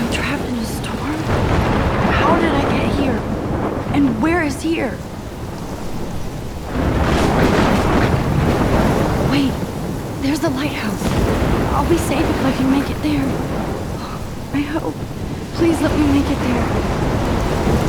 I'm trapped in a storm? How did I get here? And where is here? Wait, there's the lighthouse. I'll be safe if I can make it there. I hope. Please let me make it there.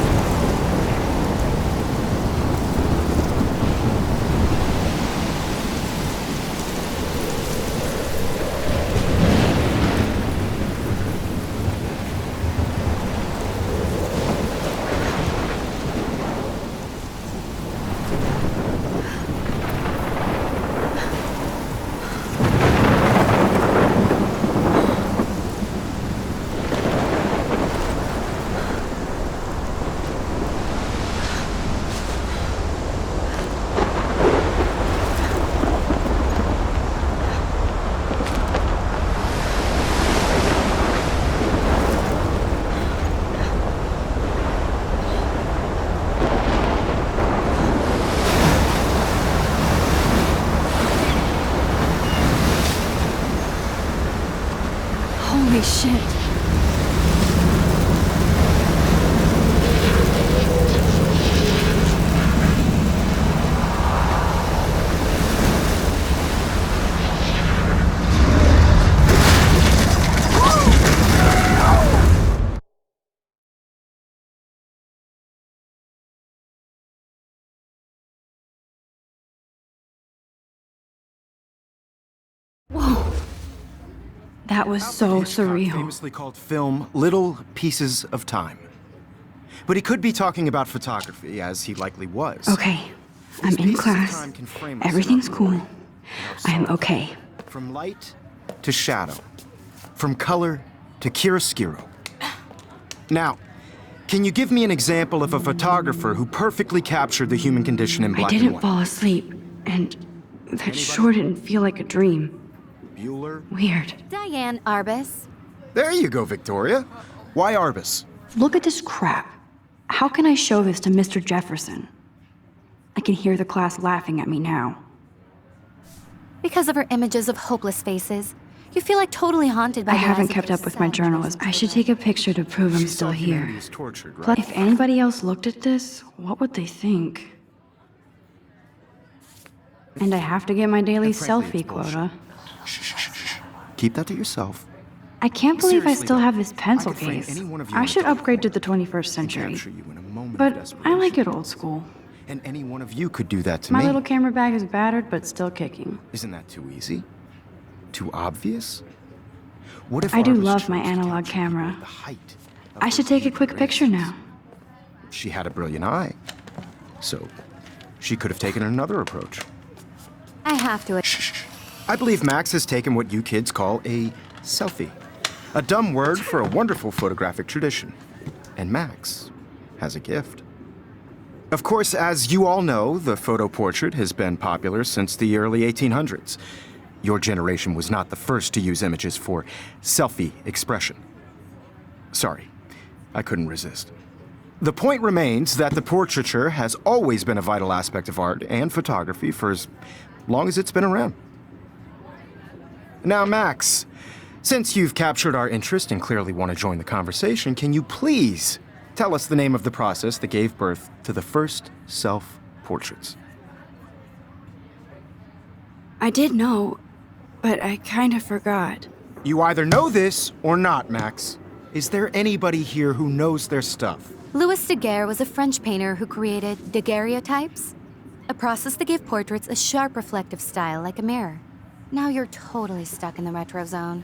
Holy shit. Whoa. That was so surreal. Famously called film Little Pieces of Time. But he could be talking about photography, as he likely was. Okay, I'm in class. Everything's cool. I am okay. From light to shadow. From color to chiaroscuro. Now, can you give me an example of a photographer who perfectly captured the human condition in black and white? I didn't fall asleep, and that sure didn't feel like a dream. Bueller? Weird. Diane Arbus. There you go, Victoria. Why Arbus? Look at this crap. How can I show this to Mr. Jefferson? I can hear the class laughing at me now. Because of her images of hopeless faces, you feel like totally haunted by I the haven't eyes of kept up with my yourself. journalism. I should take a picture to prove I'm She still saw here. humanity is tortured, right? Plus, if anybody else looked at this, what would they think? And I have to get my daily And frankly, selfie it's bullshit. quota. Shh. Keep that to yourself. I can't believe I Seriously, still though, have this pencil I could frame case. any one of you I in a should dark upgrade to corner the 21st and century. capture you in a moment of But I like desperation. it old school. And any one of you could do that to My me. little camera bag is battered, but still kicking. Isn't that too easy? Too obvious? What if I do Arbus love chose my to analog capture camera. the height of I her should take a human quick picture graces? now. She had a brilliant eye. So, she could have taken another approach. I have to. Shh. I believe Max has taken what you kids call a selfie. A dumb word for a wonderful photographic tradition. And Max has a gift. Of course, as you all know, the photo portrait has been popular since the early 1800s. Your generation was not the first to use images for selfie expression. Sorry, I couldn't resist. The point remains that the portraiture has always been a vital aspect of art and photography for as long as it's been around. Now, Max, since you've captured our interest and clearly want to join the conversation, can you please tell us the name of the process that gave birth to the first self-portraits? I did know, but I kind of forgot. You either know this or not, Max. Is there anybody here who knows their stuff? Louis Daguerre was a French painter who created daguerreotypes, a process that gave portraits a sharp reflective style like a mirror. Now you're totally stuck in the retro zone.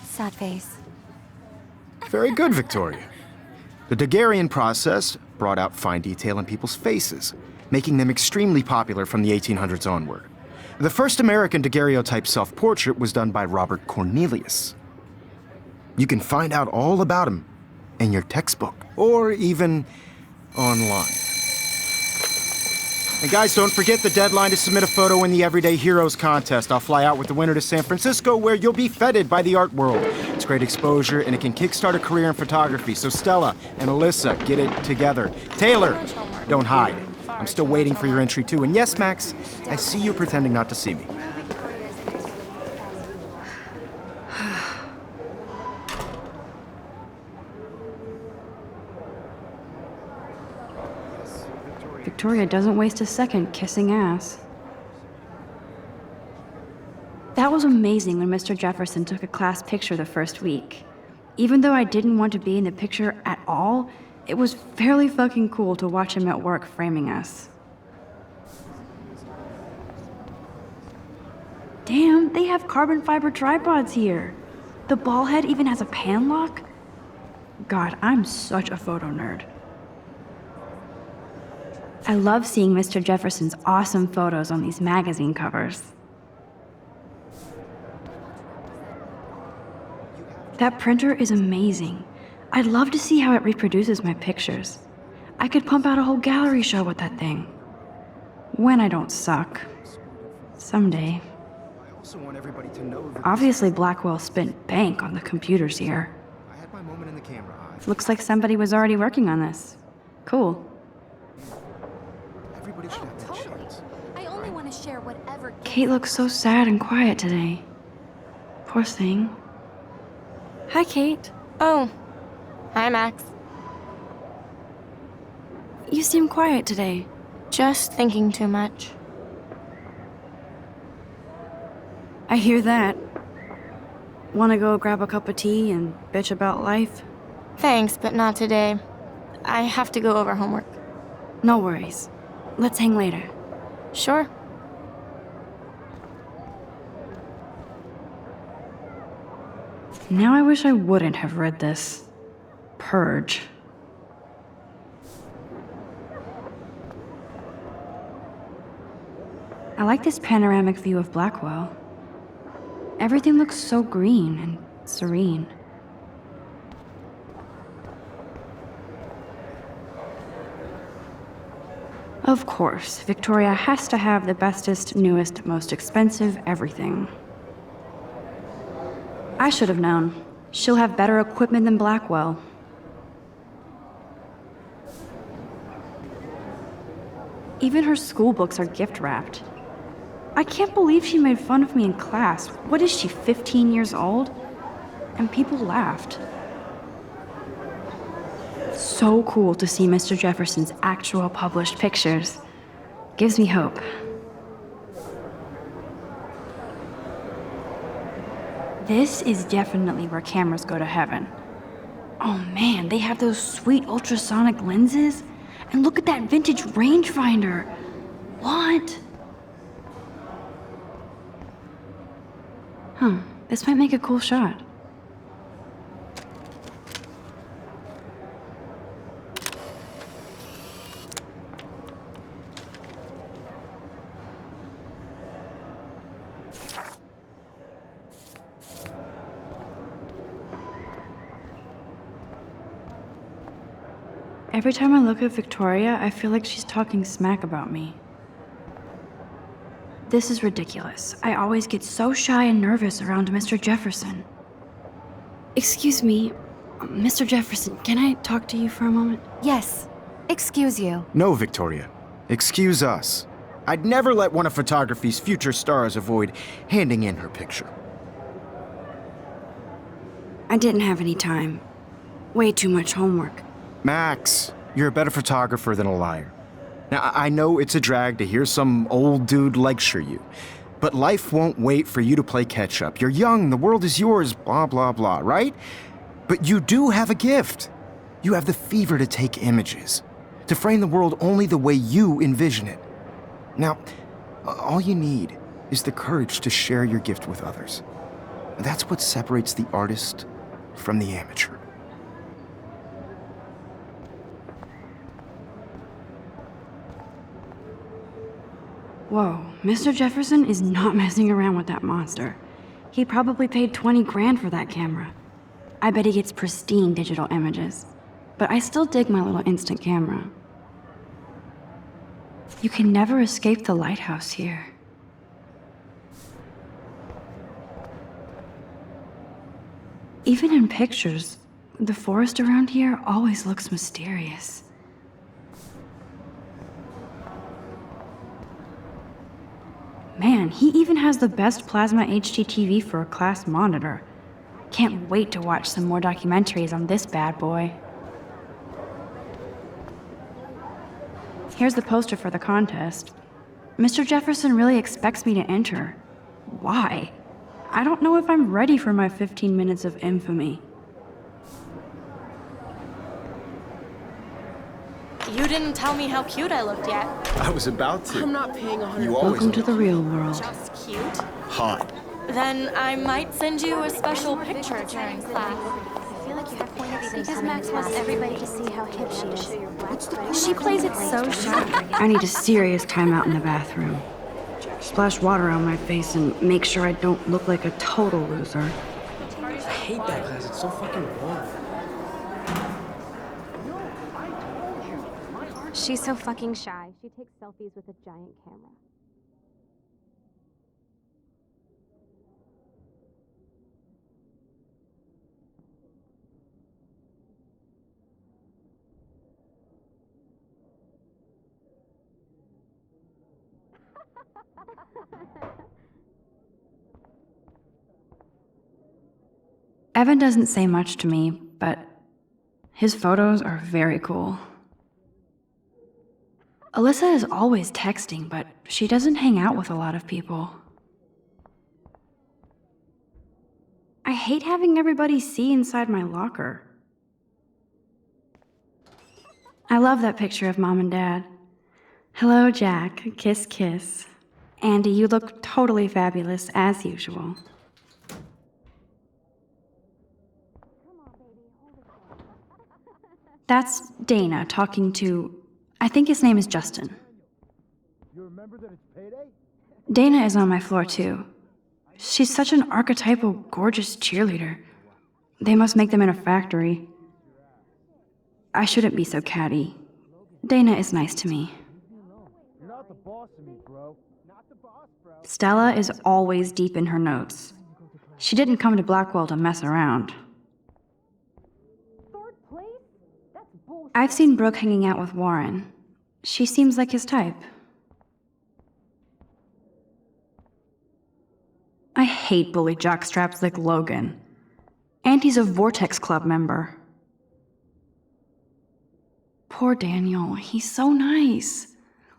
Sad face. Very good, Victoria. The Daguerrean process brought out fine detail in people's faces, making them extremely popular from the 1800s onward. The first American daguerreotype self-portrait was done by Robert Cornelius. You can find out all about him in your textbook, or even online. And guys, don't forget the deadline to submit a photo in the Everyday Heroes contest. I'll fly out with the winner to San Francisco, where you'll be feted by the art world. It's great exposure, and it can kickstart a career in photography. So Stella and Alyssa, get it together. Taylor, don't hide. I'm still waiting for your entry too. And yes, Max, I see you pretending not to see me. Victoria doesn't waste a second kissing ass. That was amazing when Mr. Jefferson took a class picture the first week. Even though I didn't want to be in the picture at all, it was fairly fucking cool to watch him at work framing us. Damn, they have carbon fiber tripods here. The ball head even has a pan lock. God, I'm such a photo nerd. I love seeing Mr. Jefferson's awesome photos on these magazine covers. That printer is amazing. I'd love to see how it reproduces my pictures. I could pump out a whole gallery show with that thing. When I don't suck. Someday. I also want everybody to know that Obviously, Blackwell spent bank on the computers here. I had my moment in the camera eye. Looks like somebody was already working on this. Cool. Everybody should have that shots. I only want to share whatever. Kate looks so sad and quiet today. Poor thing. Hi, Kate. Oh. Hi, Max. You seem quiet today. Just thinking too much. I hear that. Wanna go grab a cup of tea and bitch about life? Thanks, but not today. I have to go over homework. No worries. Let's hang later. Sure. Now I wish I wouldn't have read this. Purge. I like this panoramic view of Blackwell. Everything looks so green and serene. Of course, Victoria has to have the bestest, newest, most expensive everything. I should have known. She'll have better equipment than Blackwell. Even her school books are gift-wrapped. I can't believe she made fun of me in class. What is she, 15 years old? And people laughed. So cool to see Mr. Jefferson's actual published pictures. Gives me hope. This is definitely where cameras go to heaven. Oh man, they have those sweet ultrasonic lenses. And look at that vintage rangefinder. What? Huh, this might make a cool shot. Every time I look at Victoria, I feel like she's talking smack about me. This is ridiculous. I always get so shy and nervous around Mr. Jefferson. Excuse me, Mr. Jefferson, can I talk to you for a moment? Yes. Excuse you. No, Victoria. Excuse us. I'd never let one of photography's future stars avoid handing in her picture. I didn't have any time. Way too much homework. Max, you're a better photographer than a liar. Now, I know it's a drag to hear some old dude lecture you, but life won't wait for you to play catch-up. You're young, the world is yours, blah, blah, blah, right? But you do have a gift. You have the fever to take images, to frame the world only the way you envision it. Now, all you need is the courage to share your gift with others. That's what separates the artist from the amateur. Whoa, Mr. Jefferson is not messing around with that monster. He probably paid 20 grand for that camera. I bet he gets pristine digital images. But I still dig my little instant camera. You can never escape the lighthouse here. Even in pictures, the forest around here always looks mysterious. Man, he even has the best plasma HDTV for a class monitor. Can't wait to watch some more documentaries on this bad boy. Here's the poster for the contest. Mr. Jefferson really expects me to enter. Why? I don't know if I'm ready for my 15 minutes of infamy. You didn't tell me how cute I looked yet. I was about to. I'm not paying 100. You always Welcome to the real world. Just cute. hot. Then I might send you a special picture during class. I feel like you have point of because Max wants everybody to see how hip she is. She plays it so sharp. I need a serious timeout in the bathroom. Splash water on my face and make sure I don't look like a total loser. I hate that class. It's so fucking boring. She's so fucking shy. She takes selfies with a giant camera. Evan doesn't say much to me, but his photos are very cool. Alyssa is always texting, but she doesn't hang out with a lot of people. I hate having everybody see inside my locker. I love that picture of Mom and Dad. Hello, Jack. Kiss, kiss. Andy, you look totally fabulous, as usual. That's Dana talking to, I think his name is Justin. You remember that it's payday? Dana is on my floor too. She's such an archetypal, gorgeous cheerleader. They must make them in a factory. I shouldn't be so catty. Dana is nice to me. You're not the boss of me, bro. Not the boss, bro. Stella is always deep in her notes. She didn't come to Blackwell to mess around. I've seen Brooke hanging out with Warren. She seems like his type. I hate bully jockstraps like Logan. And he's a Vortex Club member. Poor Daniel, he's so nice.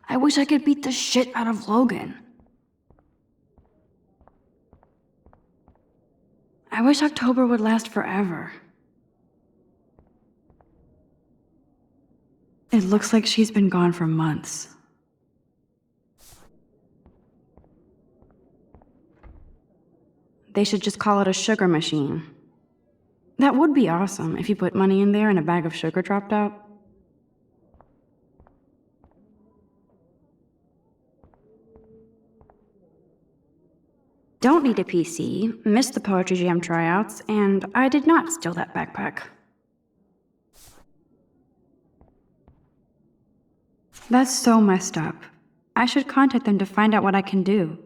I wish I could beat the shit out of Logan. I wish October would last forever. It looks like she's been gone for months. They should just call it a sugar machine. That would be awesome if you put money in there and a bag of sugar dropped out. Don't need a PC, missed the Poetry Jam tryouts, and I did not steal that backpack. That's so messed up. I should contact them to find out what I can do.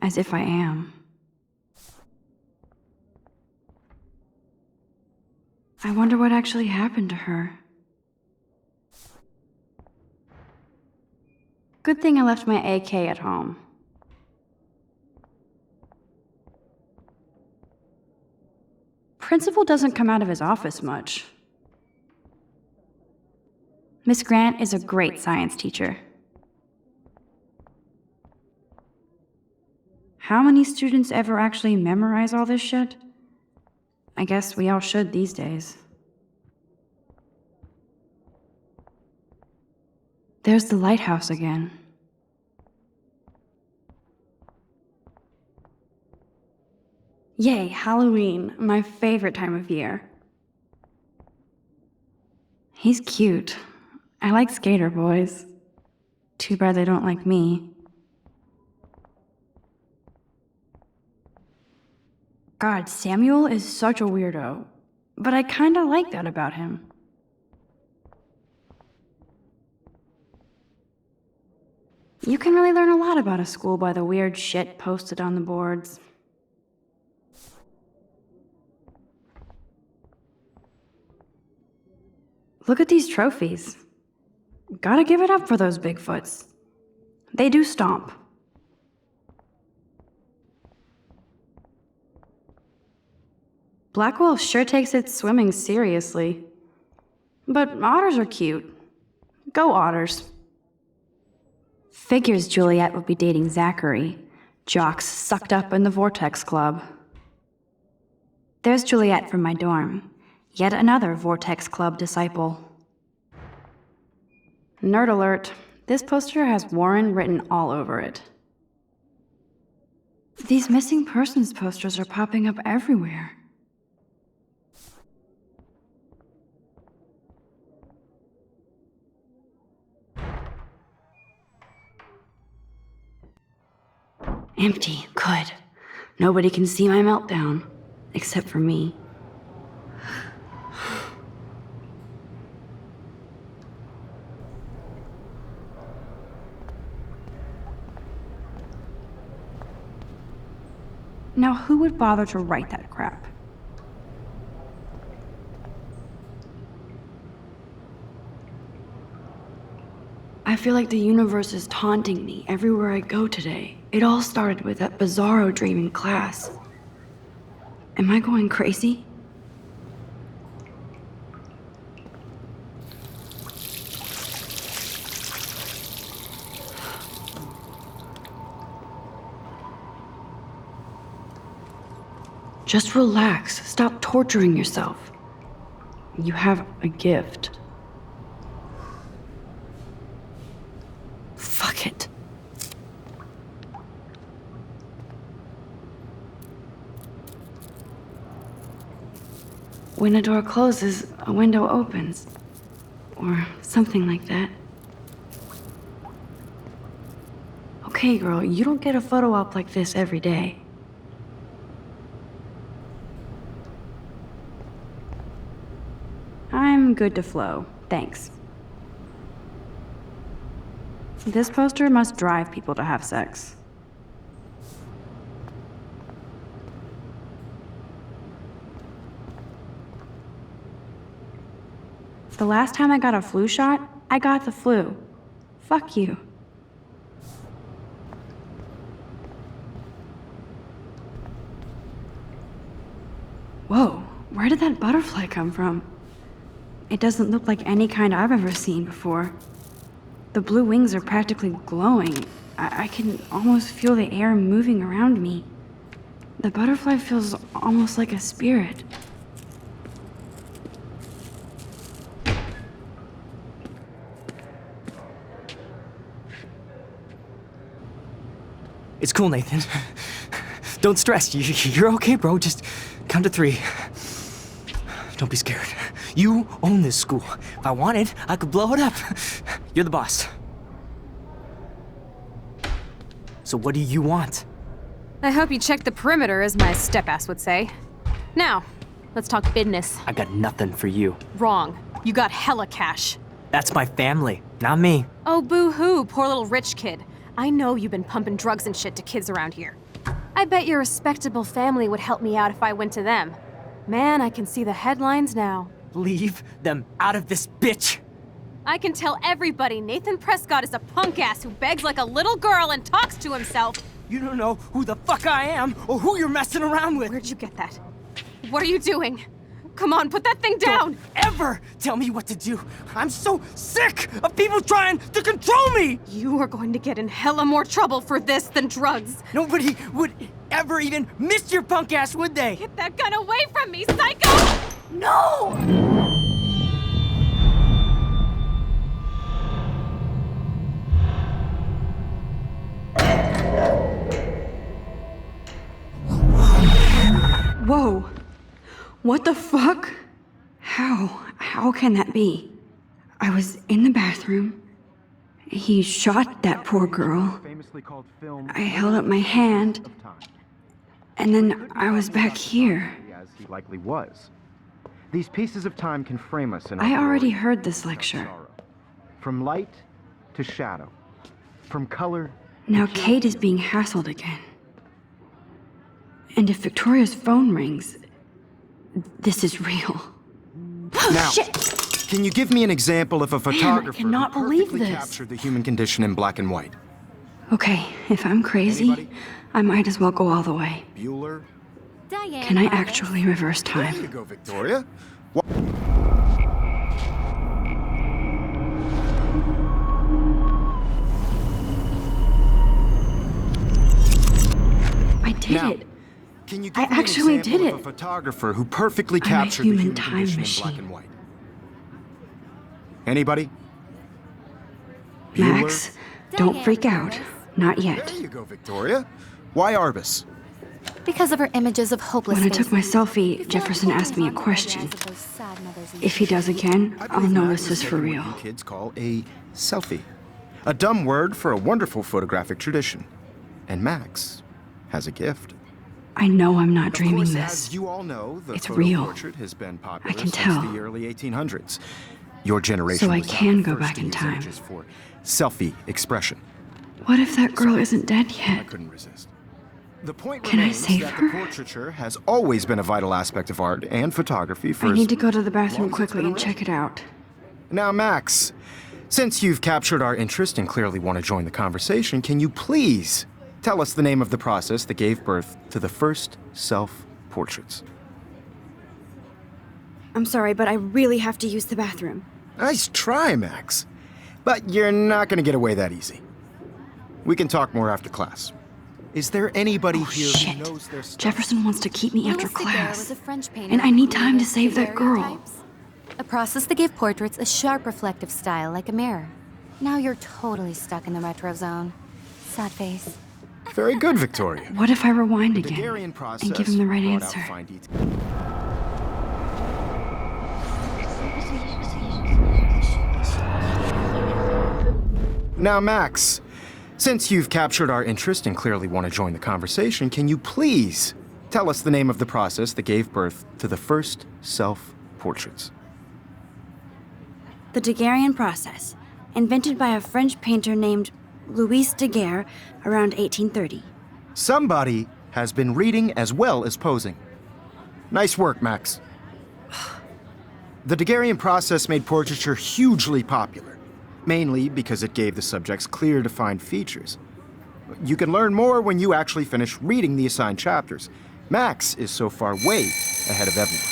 As if I am. I wonder what actually happened to her. Good thing I left my AK at home. Principal doesn't come out of his office much. Miss Grant is a great science teacher. How many students ever actually memorize all this shit? I guess we all should these days. There's the lighthouse again. Yay, Halloween, my favorite time of year. He's cute. I like skater boys. Too bad they don't like me. God, Samuel is such a weirdo, but I kinda like that about him. You can really learn a lot about a school by the weird shit posted on the boards. Look at these trophies. Gotta give it up for those Bigfoots. They do stomp. Blackwell sure takes its swimming seriously. But otters are cute. Go otters. Figures Juliet would be dating Zachary, jocks sucked up in the Vortex Club. There's Juliet from my dorm, yet another Vortex Club disciple. Nerd alert, this poster has Warren written all over it. These missing persons posters are popping up everywhere. Empty, good. Nobody can see my meltdown, except for me. Now, who would bother to write that crap? I feel like the universe is taunting me everywhere I go today. It all started with that bizarro dream in class. Am I going crazy? Just relax. Stop torturing yourself. You have a gift. Fuck it. When a door closes, a window opens. Or something like that. Okay, girl, you don't get a photo op like this every day. I'm good to flow, thanks. This poster must drive people to have sex. The last time I got a flu shot, I got the flu. Fuck you. Whoa, where did that butterfly come from? It doesn't look like any kind I've ever seen before. The blue wings are practically glowing. I can almost feel the air moving around me. The butterfly feels almost like a spirit. It's cool, Nathan. Don't stress. You're okay, bro. Just count to 3. Don't be scared. You own this school. If I wanted, I could blow it up. You're the boss. So what do you want? I hope you checked the perimeter, as my step-ass would say. Now, let's talk business. I got nothing for you. Wrong. You got hella cash. That's my family, not me. Oh, boo-hoo, poor little rich kid. I know you've been pumping drugs and shit to kids around here. I bet your respectable family would help me out if I went to them. Man, I can see the headlines now. Leave them out of this bitch! I can tell everybody Nathan Prescott is a punk ass who begs like a little girl and talks to himself. You don't know who the fuck I am or who you're messing around with. Where'd you get that? What are you doing? Come on, put that thing down! Don't ever tell me what to do. I'm so sick of people trying to control me! You are going to get in hella more trouble for this than drugs. Nobody would ever even miss your punk ass, would they? Get that gun away from me, psycho! No! Whoa. What the fuck? How can that be? I was in the bathroom. He shot that poor girl. Famously called film I held up my hand, of time. and then I was back here. As he likely was. These pieces of time can frame us in our I already glory heard this and our lecture. sorrow. From light to shadow. From color. Now Kate is being hassled again. And if Victoria's phone rings, this is real. Now, Shit! can you give me an example of a photographer cannot who believe perfectly this. captured the human condition in black and white? Okay, if I'm crazy, Anybody? I might as well go all the way. Bueller? Diane. Can I Harvey. actually reverse There you time? go, Victoria. did Now, it. Can you I give me an actually example did of it. a photographer who perfectly I'm a captured the human human time condition in machine. black and white? Anybody? Max, don't Diane freak out. Arbus. Not yet. There you go, Victoria. Why Arbus? Because of her images of hopeless When I took my faces. selfie, You feel Jefferson like asked me a holding on to the question. eyes of those sad mothers and If he does again, I I'll believe know Max this has is for taken real. what you kids call a selfie. A dumb word for a wonderful photographic tradition. And Max has a gift. I know I'm not Of dreaming course, this. as you all know, the It's photo real. portrait has been popular I can since tell. the early 1800s. Your generation So I was not can the go first back to in use time. images for selfie expression. What if that girl isn't dead I yet? couldn't resist. The point Can I remains save that her? the portraiture has always been a vital aspect of art and photography for I as need to go to the long bathroom as it's quickly been and around. check it out. Now, Max, since you've captured our interest and clearly want to join the conversation, can you please tell us the name of the process that gave birth to the first self-portraits? I'm sorry, but I really have to use the bathroom. Nice try, Max. But you're not going to get away that easy. We can talk more after class. Is there anybody Oh, here shit. who knows their stuff? Jefferson wants to keep me after Louis Daguerre was class. a French painter And I who need time to created save that girl. daguerreotypes, a process that gave portraits a sharp reflective style like a mirror. Now you're totally stuck in the retro zone. Sad face. Very good, Victoria. What if I rewind The again Daguerrean process and give him the right brought out answer? fine detail. Now, Max, since you've captured our interest and clearly want to join the conversation, can you please tell us the name of the process that gave birth to the first self-portraits? The Daguerrean process, invented by a French painter named Louis Daguerre around 1830. Somebody has been reading as well as posing. Nice work, Max. The Daguerrean process made portraiture hugely popular, mainly because it gave the subjects clear, defined features. You can learn more when you actually finish reading the assigned chapters. Max is so far way ahead of everyone.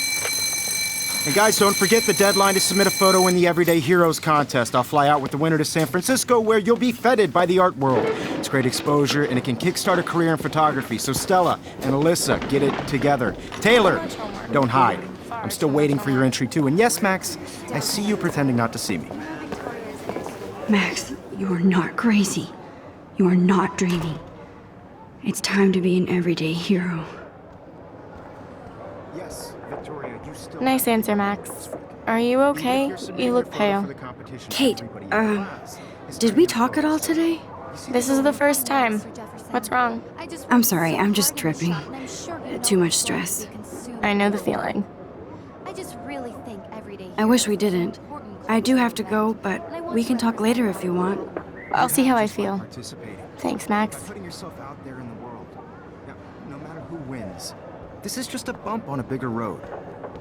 And guys, don't forget the deadline to submit a photo in the Everyday Heroes contest. I'll fly out with the winner to San Francisco, where you'll be feted by the art world. It's great exposure, and it can kickstart a career in photography. So Stella and Alyssa, get it together. Taylor, don't hide. I'm still waiting for your entry too. And yes, Max, I see you pretending not to see me. Max, you are not crazy. You are not dreaming. It's time to be an everyday hero. Yes, Victoria, you still. Nice answer, Max. Are you okay? You look pale. Kate, did we talk at all today? This is the first time. What's wrong? I'm sorry, I'm just tripping. Too much stress. I know the feeling. I just really think everyday I wish we didn't. I do have to go, but we can talk later if you want. I'll see how I feel. Participating. Thanks, Max. Putting yourself out there in the world. Now, no matter who wins, this is just a bump on a bigger road.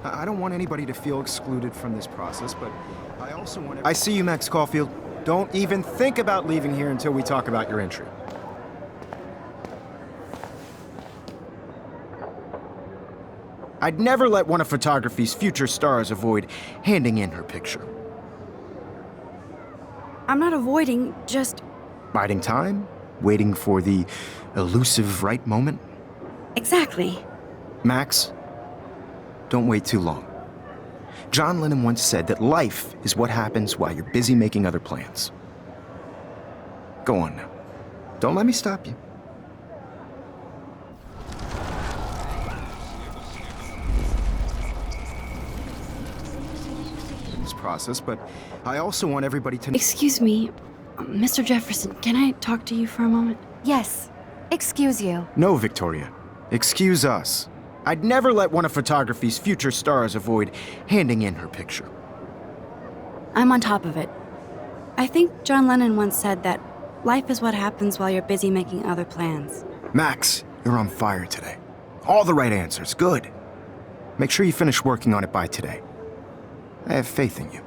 I don't want anybody to feel excluded from this process, but I also want. I see you, Max Caulfield. Don't even think about leaving here until we talk about your entry. I'd never let one of photography's future stars avoid handing in her picture. I'm not avoiding, just. Biding time, waiting for the elusive right moment. Exactly. Max, don't wait too long. John Lennon once said that life is what happens while you're busy making other plans. Go on now. Don't let me stop you. This process, but I also want everybody to. Excuse me, Mr. Jefferson, can I talk to you for a moment? Yes. Excuse you. No, Victoria. Excuse us. I'd never let one of photography's future stars avoid handing in her picture. I'm on top of it. I think John Lennon once said that life is what happens while you're busy making other plans. Max, you're on fire today. All the right answers. Good. Make sure you finish working on it by today. I have faith in you.